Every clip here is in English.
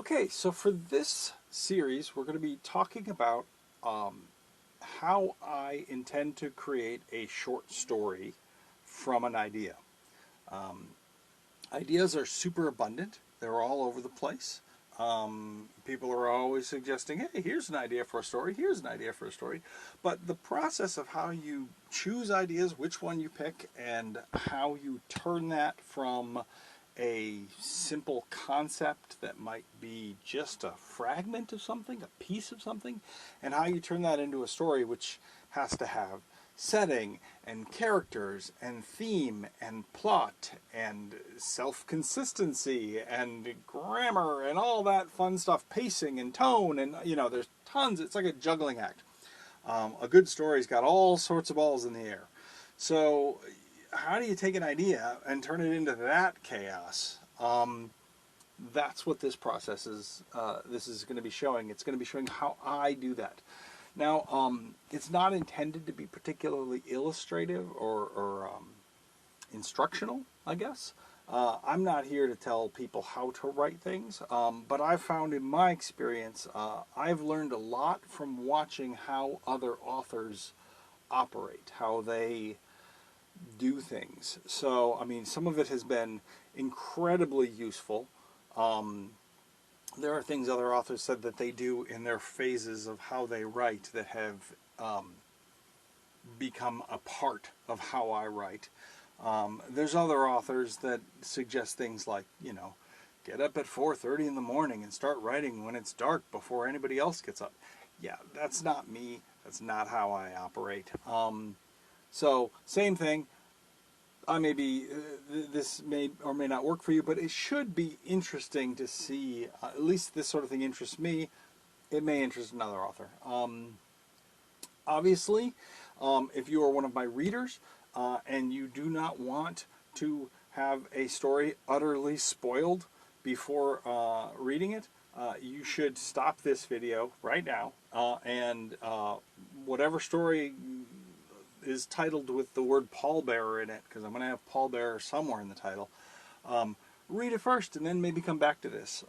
Okay, so for this series, we're going to be talking about how I intend to create a short story from an idea. Um, Ideas are super abundant. They're all over the place. People are always suggesting, hey, here's an idea for a story, here's an idea for a story. But the process of how you choose ideas, which one you pick, and how you turn that from a simple concept that might be just a fragment of something, a piece of something, and how you turn that into a story which has to have setting and characters and theme and plot and self-consistency and grammar and all that fun stuff, pacing and tone, and there's tons. It's like a juggling act. A good story's got all sorts of balls in the air. So how do you take an idea and turn it into that chaos? That's what this process is. This is going to be showing. It's going to be showing how I do that. Now, it's not intended to be particularly illustrative or instructional, I guess. I'm not here to tell people how to write things, but I've found in my experience, I've learned a lot from watching how other authors operate, how they do things. So, I mean, some of it has been incredibly useful. There are things other authors said that they do in their phases of how they write that have become a part of how I write. There's other authors that suggest things like, get up at 4:30 in the morning and start writing when it's dark before anybody else gets up. Yeah, that's not me. That's not how I operate. So, same thing. This may or may not work for you, but it should be interesting to see. At least this sort of thing interests me. It may interest another author. Obviously, if you are one of my readers and you do not want to have a story utterly spoiled before reading it, you should stop this video right now and whatever story is titled with the word Pallbearer in it, because I'm going to have Pallbearer somewhere in the title, read it first and then maybe come back to this.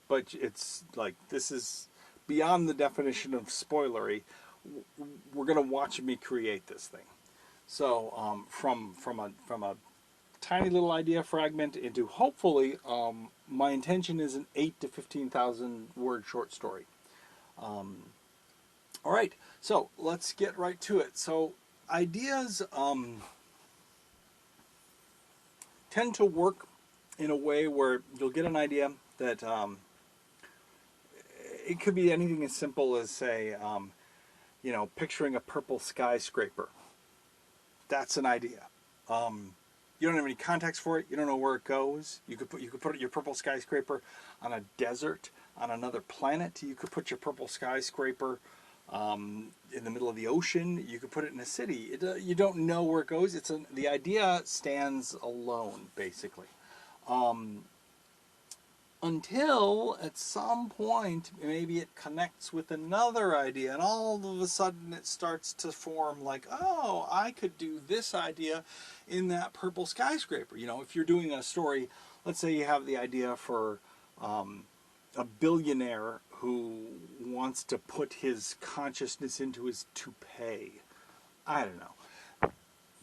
But it's like, this is beyond the definition of spoilery. We're going to watch me create this thing. So from a tiny little idea fragment into, hopefully, my intention is an 8 to 15,000 word short story. All right, so let's get right to it. So ideas tend to work in a way where you'll get an idea that it could be anything as simple as, say, picturing a purple skyscraper. That's an idea. You don't have any context for it. You don't know where it goes. You could put your purple skyscraper on a desert, on another planet. You could put your purple skyscraper in the middle of the ocean. You could put it in a city. You don't know where it goes. The idea stands alone, basically. Until at some point maybe it connects with another idea, and all of a sudden it starts to form like, oh, I could do this idea in that purple skyscraper. If you're doing a story, let's say you have the idea for a billionaire who wants to put his consciousness into his toupee. I don't know.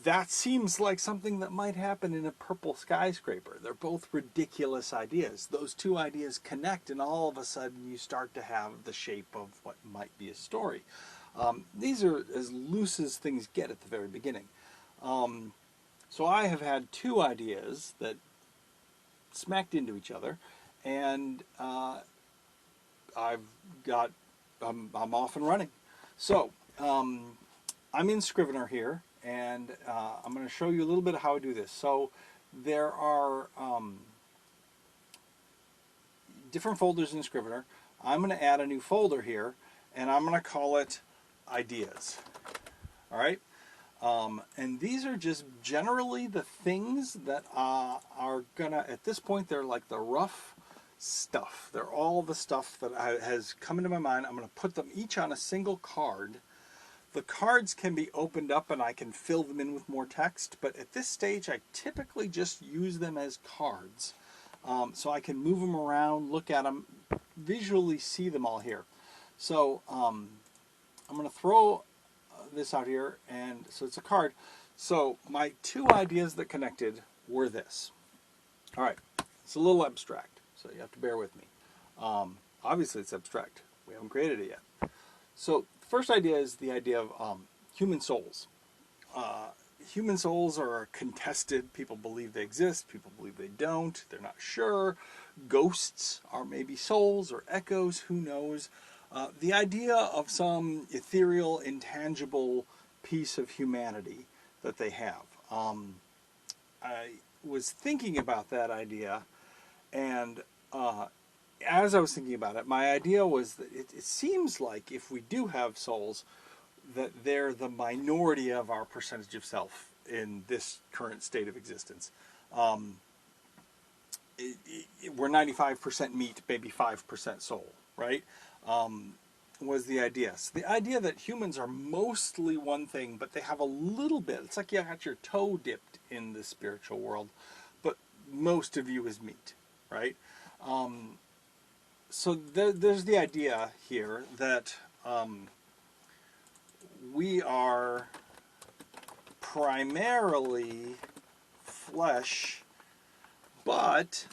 That seems like something that might happen in a purple skyscraper. They're both ridiculous ideas. Those two ideas connect, and all of a sudden you start to have the shape of what might be a story. These are as loose as things get at the very beginning. So I have had two ideas that smacked into each other, and I'm off and running. So I'm in Scrivener here, and I'm going to show you a little bit of how I do this. So there are different folders in Scrivener. I'm going to add a new folder here, and I'm going to call it Ideas. All right? And these are just generally the things that are going to, at this point, they're like the rough stuff. They're all the stuff that has come into my mind. I'm going to put them each on a single card. The cards can be opened up and I can fill them in with more text, but at this stage I typically just use them as cards. so I can move them around, look at them, visually see them all here. So I'm going to throw this out here, and so it's a card. So my two ideas that connected were this. All right, it's a little abstract, so you have to bear with me. Obviously it's abstract. We haven't created it yet. So the first idea is the idea of human souls. Human souls are contested. People believe they exist. People believe they don't. They're not sure. Ghosts are maybe souls or echoes. Who knows? The idea of some ethereal, intangible piece of humanity that they have. I was thinking about that idea, and as I was thinking about it, my idea was that it seems like if we do have souls, that they're the minority of our percentage of self in this current state of existence. We're 95% meat, maybe 5% soul, right? Was the idea. So the idea that humans are mostly one thing, but they have a little bit, it's like you got your toe dipped in the spiritual world, but most of you is meat, right? So there's the idea here that we are primarily flesh, but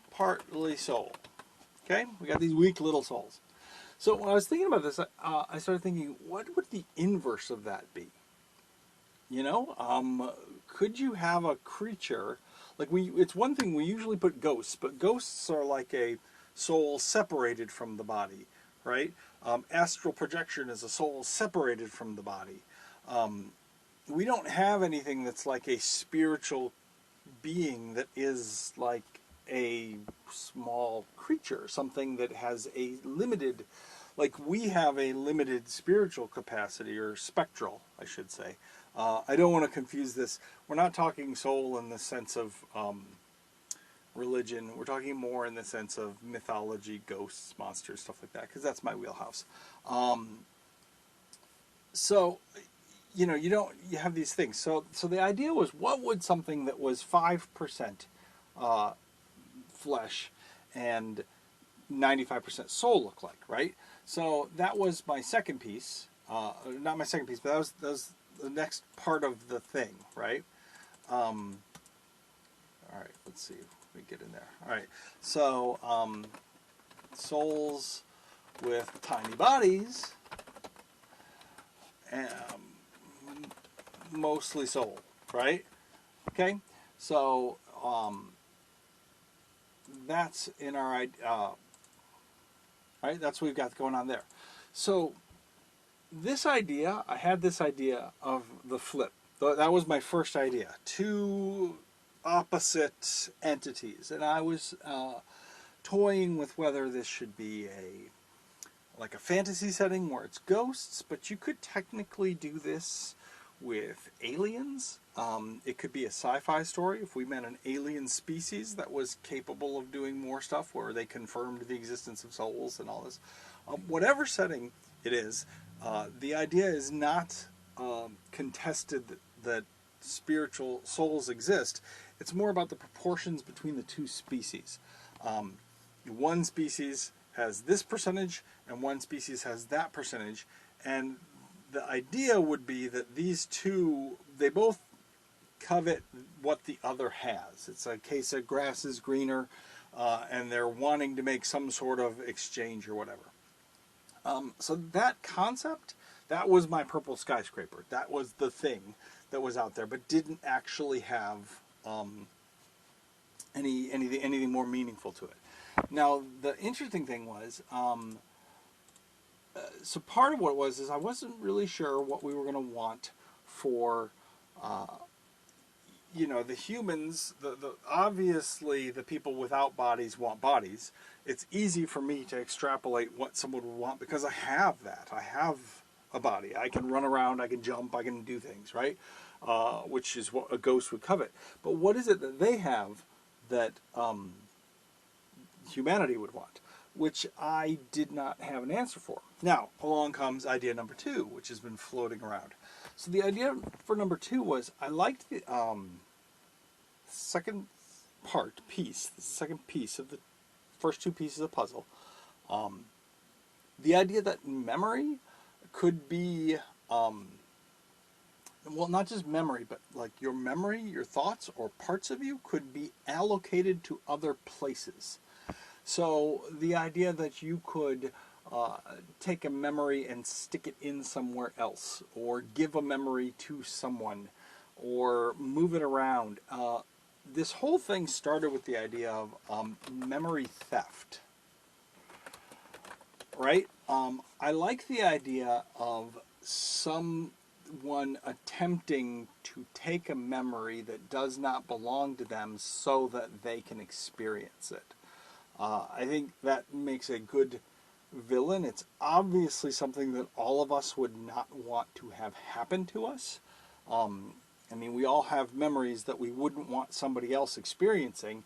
partly soul. Okay? We got these weak little souls. So when I was thinking about this, I started thinking, what would the inverse of that be? You know, could you have a creature, like it's one thing, we usually put ghosts, but ghosts are like a soul separated from the body, right? Astral projection is a soul separated from the body. We don't have anything that's like a spiritual being that is like a small creature, something that has a limited, like we have a limited spiritual capacity, or spectral, I should say. I don't want to confuse this. We're not talking soul in the sense of religion. We're talking more in the sense of mythology, ghosts, monsters, stuff like that, because that's my wheelhouse. So, you know, you have these things. So the idea was, what would something that was 5% flesh and 95% soul look like, right? So that was my second piece. Not my second piece, but that was the next part of the thing, right? All right, let's see if we get in there. All right, so souls with tiny bodies, mostly soul, right? Okay, so that's in our right. That's what we've got going on there. So this idea, I had this idea of the flip. That was my first idea. Two opposite entities, and I was toying with whether this should be like a fantasy setting where it's ghosts, but you could technically do this with aliens. It could be a sci-fi story if we met an alien species that was capable of doing more stuff, where they confirmed the existence of souls and all this. Whatever setting it is, the idea is not contested that spiritual souls exist. It's more about the proportions between the two species. One species has this percentage and one species has that percentage, and the idea would be that these two, they both covet what the other has. It's a case of grass is greener, and they're wanting to make some sort of exchange or whatever. So that concept, that was my purple skyscraper. That was the thing that was out there, but didn't actually have anything more meaningful to it. Now, the interesting thing was, so part of what it was is I wasn't really sure what we were going to want for, you know, the humans. Obviously the people without bodies want bodies. It's easy for me to extrapolate what someone would want because I have that. I have a body. I can run around. I can jump. I can do things, right? Which is what a ghost would covet. But what is it that they have that humanity would want, which I did not have an answer for? Now, along comes idea number two, which has been floating around. So the idea for number two was, I liked the second piece, the second piece of the first two pieces of the puzzle. The idea that memory could be, well, not just memory, but like your memory, your thoughts, or parts of you could be allocated to other places. So the idea that you could take a memory and stick it in somewhere else, or give a memory to someone, or move it around. This whole thing started with the idea of memory theft, right? I like the idea of someone attempting to take a memory that does not belong to them so that they can experience it. I think that makes a good villain. It's obviously something that all of us would not want to have happen to us. I mean, we all have memories that we wouldn't want somebody else experiencing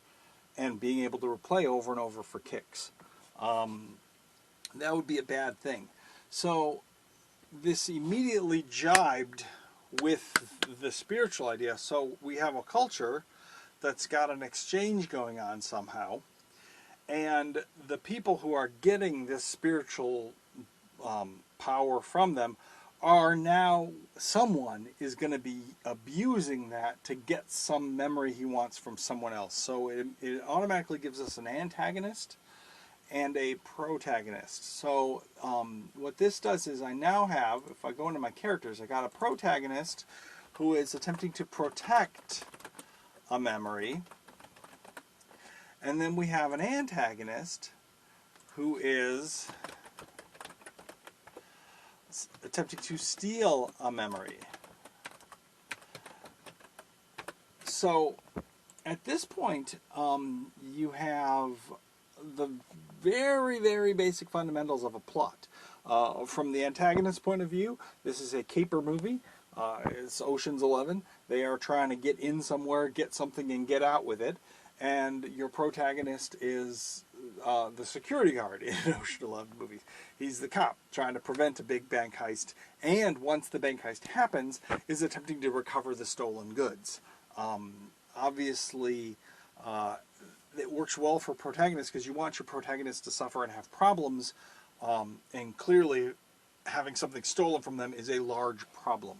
and being able to replay over and over for kicks. That would be a bad thing. So this immediately jibed with the spiritual idea. So we have a culture that's got an exchange going on somehow, and the people who are getting this spiritual power from them are now, someone is going to be abusing that to get some memory he wants from someone else. So it automatically gives us an antagonist and a protagonist. So what this does is I now have, if I go into my characters, I got a protagonist who is attempting to protect a memory, and then we have an antagonist who is attempting to steal a memory. So at this point, you have the very, very basic fundamentals of a plot. From the antagonist's point of view, this is a caper movie. It's Ocean's 11. They are trying to get in somewhere, get something, and get out with it. And your protagonist is the security guard in Ocean 11 movies. He's the cop trying to prevent a big bank heist, and once the bank heist happens, is attempting to recover the stolen goods. Obviously, it works well for protagonists because you want your protagonist to suffer and have problems, and clearly having something stolen from them is a large problem.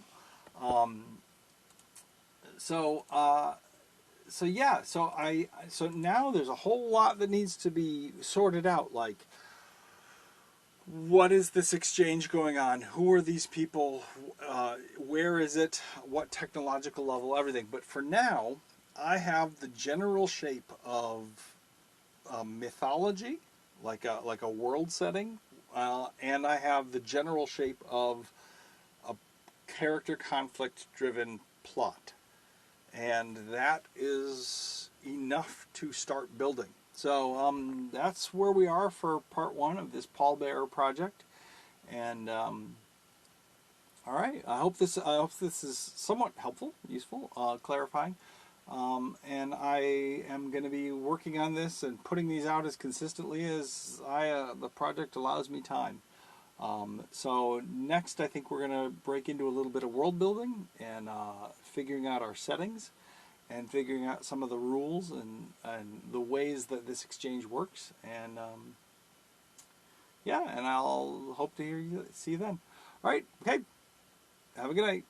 So now there's a whole lot that needs to be sorted out. Like, what is this exchange going on? Who are these people? Where is it? What technological level? Everything. But for now, I have the general shape of mythology, like a world setting, and I have the general shape of a character conflict-driven plot. And that is enough to start building. So that's where we are for part one of this Pallbearer project. And all right, I hope this is somewhat helpful, useful, clarifying. And I am going to be working on this and putting these out as consistently as the project allows me time. So next, I think we're going to break into a little bit of world building and figuring out our settings and figuring out some of the rules and the ways that this exchange works. And yeah, and I'll hope to see you then. All right, okay, have a good night.